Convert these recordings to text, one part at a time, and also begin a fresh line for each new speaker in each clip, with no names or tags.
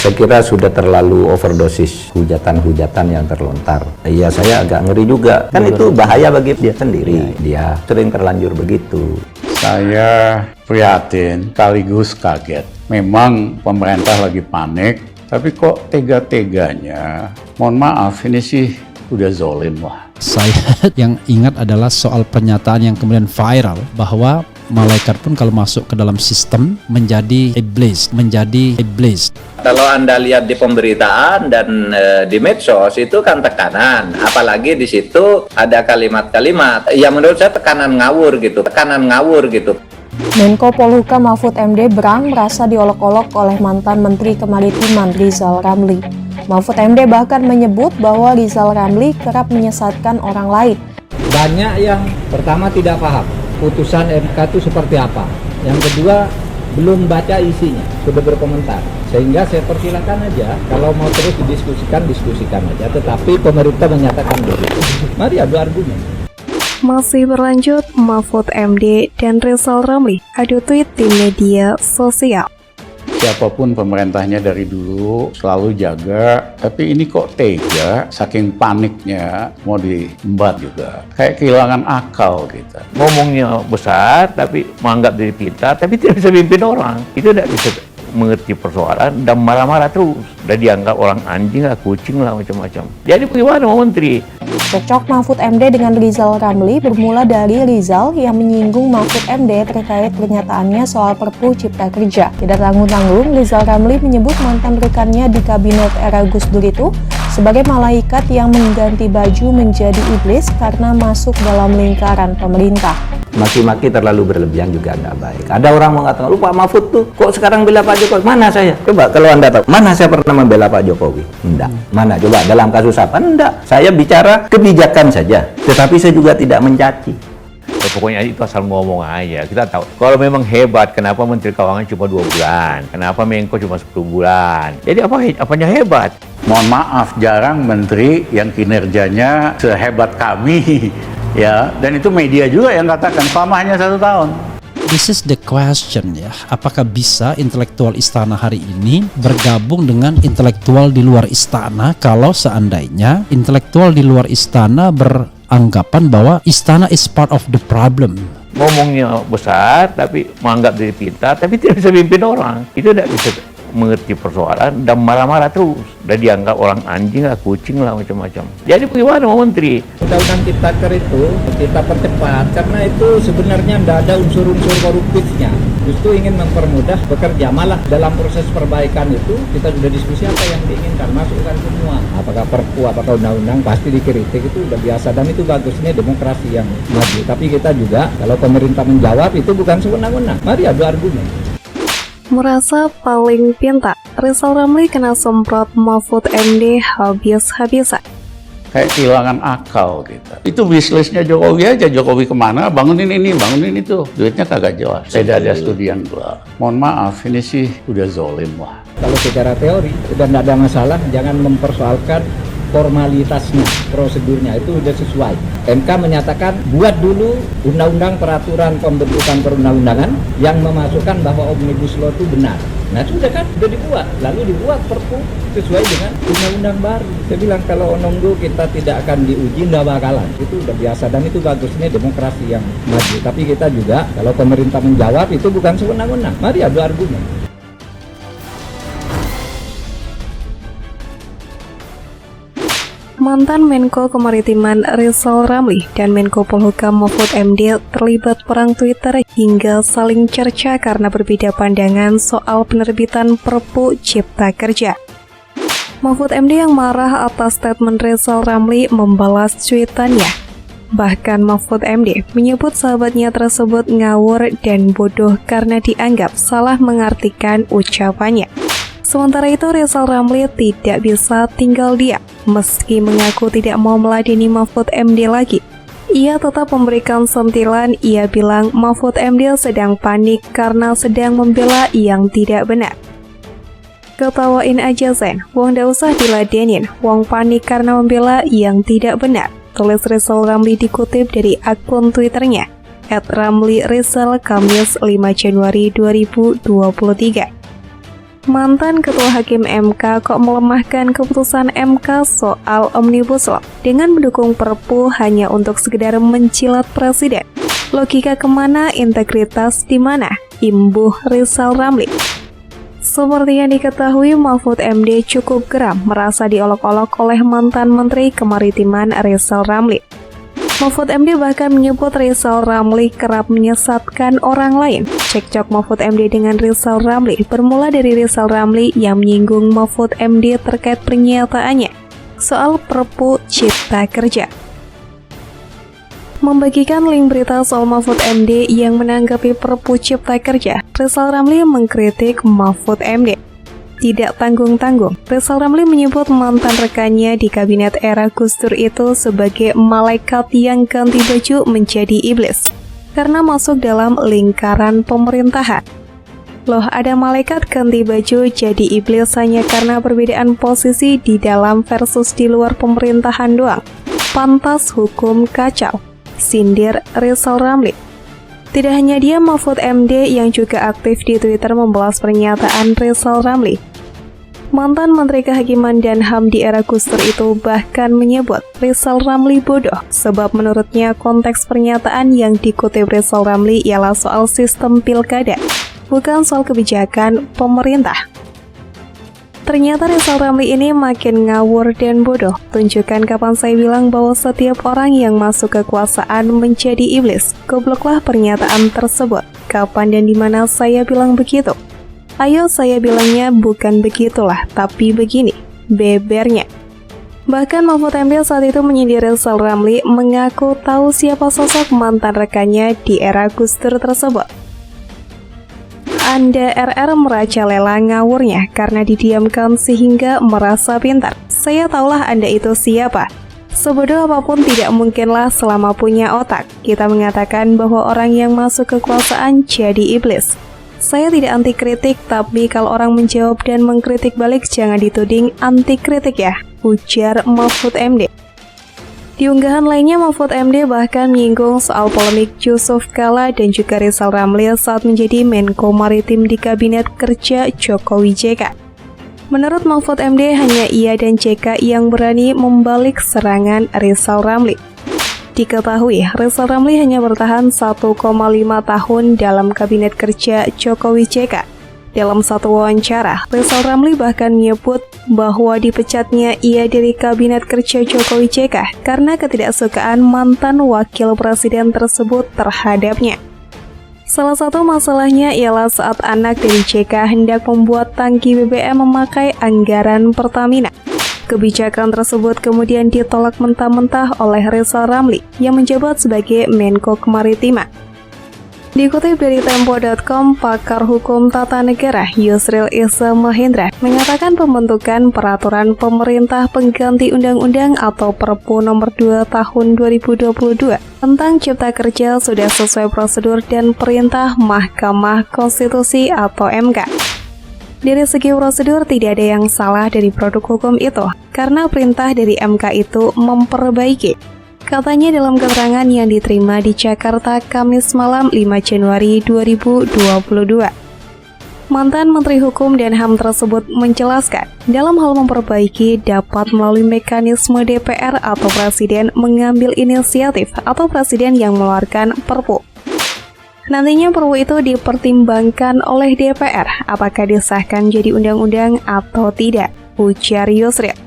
Saya kira sudah terlalu overdosis hujatan-hujatan yang terlontar. Iya, saya agak ngeri juga. Kan itu bahaya bagi dia sendiri. Dia sering terlanjur begitu.
Saya prihatin sekaligus kaget. Memang pemerintah lagi panik, tapi kok tega-teganya. Mohon maaf, ini sih udah zolim lah.
Saya yang ingat adalah soal pernyataan yang kemudian viral bahwa malaikat pun kalau masuk ke dalam sistem menjadi iblis.
Kalau Anda lihat di pemberitaan dan di medsos itu kan tekanan, apalagi di situ ada kalimat-kalimat yang menurut saya tekanan ngawur gitu.
Menko Polhukam Mahfud MD Brang merasa diolok-olok oleh mantan Menteri Kemaritiman Rizal Ramli. Mahfud MD bahkan menyebut bahwa Rizal Ramli kerap menyesatkan orang lain.
Banyak yang pertama tidak paham putusan MK itu seperti apa. Yang kedua, belum baca isinya, sudah berkomentar. Sehingga saya persilakan aja, kalau mau terus diskusikan aja. Tetapi pemerintah menyatakan begitu. Mari adu argumen.
Masih berlanjut, Mahfud MD dan Rizal Ramli adu tweet di media sosial.
Siapapun pemerintahnya dari dulu selalu jaga, tapi ini kok tega, saking paniknya mau diembat juga. Kayak kehilangan akal kita.
Ngomongnya besar, tapi menganggap diri pintar, tapi tidak bisa pimpin orang. Itu tidak bisa mengerti persoalan dan marah-marah terus. Udah dianggap orang anjing lah, kucing lah, macam-macam. Jadi bagaimana mau menteri?
Cekcok Mahfud MD dengan Rizal Ramli bermula dari Rizal yang menyinggung Mahfud MD terkait pernyataannya soal Perpu Cipta Kerja. Tidak tanggung-tanggung, Rizal Ramli menyebut mantan rekannya di kabinet era Gus Dur itu sebagai malaikat yang mengganti baju menjadi iblis karena masuk dalam lingkaran pemerintah.
Maki-maki terlalu berlebihan juga nggak baik. Ada orang mengatakan, lu Pak Mahfud tuh kok sekarang bela Pak Jokowi? Mana saya? Coba kalau Anda tahu, mana saya pernah membela Pak Jokowi? Enggak. Mana? Coba dalam kasus apa? Enggak. Saya bicara kebijakan saja. Tetapi saya juga tidak mencaci.
Ya, pokoknya itu asal ngomong aja. Kita tahu, kalau memang hebat, kenapa Menteri Keuangan cuma 2 bulan? Kenapa Menko cuma 10 bulan? Jadi apanya hebat?
Mohon maaf, jarang menteri yang kinerjanya sehebat kami. Ya, dan itu media juga yang katakan selama hanya 1 tahun.
This is the question ya. Apakah bisa intelektual istana hari ini bergabung dengan intelektual di luar istana kalau seandainya intelektual di luar istana beranggapan bahwa istana is part of the problem?
Ngomongnya besar, tapi menganggap diri pintar, tapi tidak bisa pimpin orang. Itu tidak bisa mengerti persoalan dan marah-marah terus. Udah dianggap orang anjing lah, kucing lah, macam-macam. Jadi bagaimana mau menteri?
Undang-undang Ciptaker itu kita percepat karena itu sebenarnya tidak ada unsur-unsur koruptifnya. Justru ingin mempermudah bekerja. Malah dalam proses perbaikan itu kita sudah diskusi apa yang diinginkan, masukkan semua. Apakah perpu, apakah undang-undang, pasti dikritik, itu udah biasa dan itu bagusnya demokrasi yang maju. Tapi kita juga kalau pemerintah menjawab itu bukan sewenang-wenang. Mari adu argumen.
Merasa paling pintar, Rizal Ramli kena semprot Mahfud MD habis-habisan.
Kayak kehilangan akal kita. Itu bisnisnya Jokowi aja. Jokowi kemana? Bangunin ini, bangunin itu. Duitnya kagak jelas. Tidak ada studian pula. Mohon maaf, ini sih udah zolim lah.
Kalau secara teori sudah tidak ada masalah, jangan mempersoalkan formalitasnya, prosedurnya itu sudah sesuai. MK menyatakan buat dulu undang-undang peraturan pembentukan perundang-undangan yang memasukkan bahwa Omnibus Law itu benar. Nah sudah kan, sudah dibuat, lalu dibuat perpu sesuai dengan undang-undang baru. Saya bilang kalau nunggu kita tidak akan diuji, tidak bakalan. Itu udah biasa dan itu bagusnya demokrasi yang maju. Tapi kita juga kalau pemerintah menjawab itu bukan sewenang-wenang. Mari adu argumen.
Mantan Menko Kemaritiman Rizal Ramli dan Menko Polhukam Mahfud MD terlibat perang Twitter hingga saling cerca karena berbeda pandangan soal penerbitan Perpu Cipta Kerja. Mahfud MD yang marah atas statement Rizal Ramli membalas cuitannya. Bahkan Mahfud MD menyebut sahabatnya tersebut ngawur dan bodoh karena dianggap salah mengartikan ucapannya. Sementara itu, Rizal Ramli tidak bisa tinggal diam. Meski mengaku tidak mau meladeni Mahfud MD lagi, ia tetap memberikan sentilan. Ia bilang Mahfud MD sedang panik karena sedang membela yang tidak benar. Ketawain aja Zen, wong ndak usah diladenin, wong panik karena membela yang tidak benar. Tulis Rizal Ramli dikutip dari akun Twitternya @ramlirizal Kamis 5 Januari 2023. Mantan Ketua Hakim MK kok melemahkan keputusan MK soal Omnibus Law dengan mendukung Perpu hanya untuk sekedar mencilat Presiden. Logika kemana, integritas di mana? Imbuh Rizal Ramli. Seperti yang diketahui, Mahfud MD cukup geram merasa diolok-olok oleh mantan Menteri Kemaritiman Rizal Ramli. Mahfud MD bahkan menyebut Rizal Ramli kerap menyesatkan orang lain. Cekcok Mahfud MD dengan Rizal Ramli bermula dari Rizal Ramli yang menyinggung Mahfud MD terkait pernyataannya soal Perpu Cipta Kerja. Membagikan link berita soal Mahfud MD yang menanggapi Perpu Cipta Kerja, Rizal Ramli mengkritik Mahfud MD. Tidak tanggung-tanggung, Rizal Ramli menyebut mantan rekannya di kabinet era Gus Dur itu sebagai malaikat yang ganti baju menjadi iblis karena masuk dalam lingkaran pemerintahan. Loh, ada malaikat ganti baju jadi iblis hanya karena perbedaan posisi di dalam versus di luar pemerintahan doang. Pantas hukum kacau, sindir Rizal Ramli. Tidak hanya dia, Mahfud MD yang juga aktif di Twitter membalas pernyataan Rizal Ramli. Mantan Menteri Kehakiman dan HAM di era Gus Dur itu bahkan menyebut Rizal Ramli bodoh sebab menurutnya konteks pernyataan yang dikutip Rizal Ramli ialah soal sistem pilkada, bukan soal kebijakan pemerintah. Ternyata Rizal Ramli ini makin ngawur dan bodoh. Tunjukkan kapan saya bilang bahwa setiap orang yang masuk kekuasaan menjadi iblis. Gobloklah pernyataan tersebut. Kapan dan di mana saya bilang begitu? Ayo saya bilangnya bukan begitulah, tapi begini. Bebernya. Bahkan Mahfud MD saat itu menyindir Rizal Ramli mengaku tahu siapa sosok mantan rekannya di era Gus Dur tersebut. Anda RR merajalela ngawurnya karena didiamkan sehingga merasa pintar. Saya tahulah Anda itu siapa. Sebodoh apapun tidak mungkinlah selama punya otak. Kita mengatakan bahwa orang yang masuk kekuasaan jadi iblis. Saya tidak anti kritik, tapi kalau orang menjawab dan mengkritik balik jangan dituding anti kritik ya, ujar Mahfud MD. Di unggahan lainnya, Mahfud MD bahkan menyinggung soal polemik Yusuf Kala dan juga Rizal Ramli saat menjadi Menko Maritim di Kabinet Kerja Jokowi JK. Menurut Mahfud MD, hanya ia dan JK yang berani membalik serangan Rizal Ramli. Diketahui, Rizal Ramli hanya bertahan 1,5 tahun dalam Kabinet Kerja Jokowi JK. Dalam satu wawancara, Rizal Ramli bahkan menyebut bahwa dipecatnya ia dari Kabinet Kerja Jokowi JK karena ketidaksukaan mantan wakil presiden tersebut terhadapnya. Salah satu masalahnya ialah saat anak dari JK hendak membuat tangki BBM memakai anggaran Pertamina. Kebijakan tersebut kemudian ditolak mentah-mentah oleh Rizal Ramli yang menjabat sebagai Menko Kemaritiman. Dikutip dari Tempo.com, pakar hukum tata negara Yusril Issa Mahendra menyatakan pembentukan peraturan pemerintah pengganti undang-undang atau Perpu nomor 2 tahun 2022 tentang Cipta Kerja sudah sesuai prosedur dan perintah Mahkamah Konstitusi atau MK. Dari segi prosedur tidak ada yang salah dari produk hukum itu, karena perintah dari MK itu memperbaiki. Katanya dalam keterangan yang diterima di Jakarta Kamis malam 5 Januari 2022. Mantan Menteri Hukum dan HAM tersebut menjelaskan, dalam hal memperbaiki dapat melalui mekanisme DPR atau Presiden mengambil inisiatif atau Presiden yang mengeluarkan Perpu. Nantinya Perpu itu dipertimbangkan oleh DPR apakah disahkan jadi undang-undang atau tidak, ujar Yusril.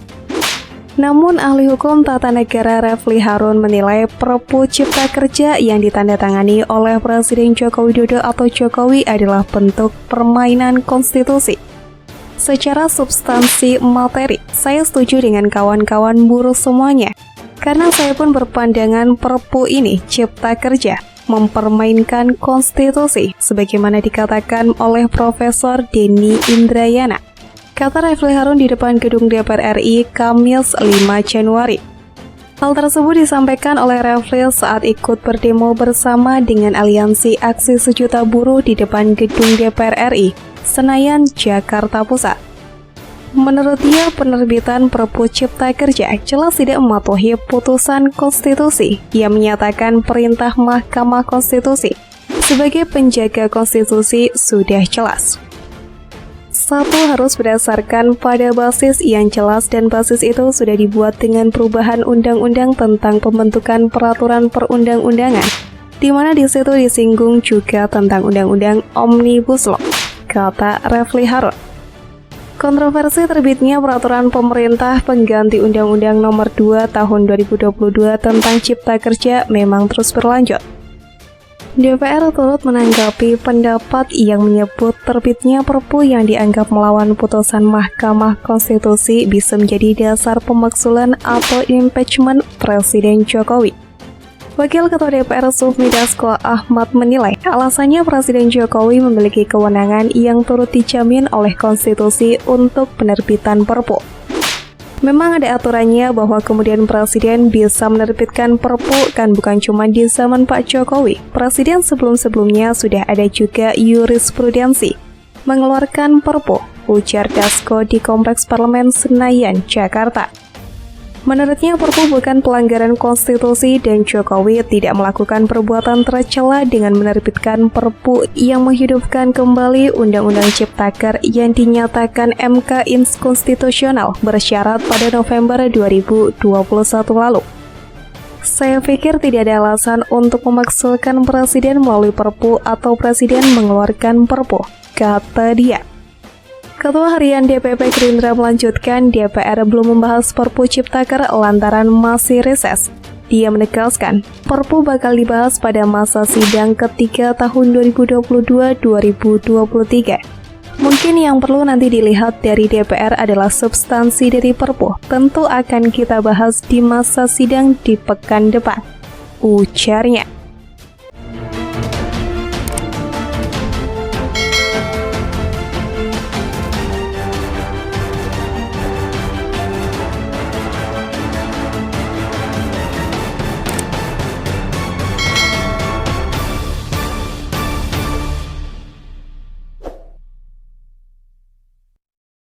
Namun ahli hukum tata negara Refli Harun menilai Perpu Cipta Kerja yang ditandatangani oleh Presiden Joko Widodo atau Jokowi adalah bentuk permainan konstitusi. Secara substansi materi, saya setuju dengan kawan-kawan buruh semuanya. Karena saya pun berpandangan Perpu ini Cipta Kerja mempermainkan konstitusi sebagaimana dikatakan oleh Profesor Denny Indrayana, kata Refli Harun di depan gedung DPR RI Kamis 5 Januari. Hal tersebut disampaikan oleh Refli saat ikut berdemo bersama dengan Aliansi Aksi Sejuta Buruh di depan gedung DPR RI, Senayan, Jakarta Pusat. Menurut dia, penerbitan Perpu Cipta Kerja jelas tidak mematuhi putusan konstitusi yang menyatakan perintah Mahkamah Konstitusi sebagai penjaga konstitusi sudah jelas. Satu, harus berdasarkan pada basis yang jelas dan basis itu sudah dibuat dengan perubahan undang-undang tentang pembentukan peraturan perundang-undangan, di mana di situ disinggung juga tentang undang-undang Omnibus Law, kata Refli Harun. Kontroversi terbitnya peraturan pemerintah pengganti Undang-Undang Nomor 2 Tahun 2022 tentang Cipta Kerja memang terus berlanjut. DPR turut menanggapi pendapat yang menyebut terbitnya Perpu yang dianggap melawan putusan Mahkamah Konstitusi bisa menjadi dasar pemakzulan atau impeachment Presiden Jokowi. Wakil Ketua DPR Sufmi Dasko Ahmad menilai alasannya Presiden Jokowi memiliki kewenangan yang turut dijamin oleh konstitusi untuk penerbitan Perpu. Memang ada aturannya bahwa kemudian Presiden bisa menerbitkan Perpu, kan bukan cuma di zaman Pak Jokowi. Presiden sebelum-sebelumnya sudah ada juga jurisprudensi mengeluarkan Perpu, ujar Dasko di Kompleks Parlemen Senayan, Jakarta. Menurutnya Perpu bukan pelanggaran konstitusi dan Jokowi tidak melakukan perbuatan tercela dengan menerbitkan Perpu yang menghidupkan kembali Undang-Undang Ciptaker yang dinyatakan MK inkonstitusional bersyarat pada November 2021 lalu. Saya pikir tidak ada alasan untuk memaksakan Presiden melalui Perpu atau Presiden mengeluarkan Perpu, kata dia. Ketua Harian DPP Gerindra melanjutkan DPR belum membahas Perpu Ciptaker lantaran masih reses. Dia menegaskan, Perpu bakal dibahas pada masa sidang ketiga tahun 2022-2023. Mungkin yang perlu nanti dilihat dari DPR adalah substansi dari Perpu. Tentu akan kita bahas di masa sidang di pekan depan, ujarnya.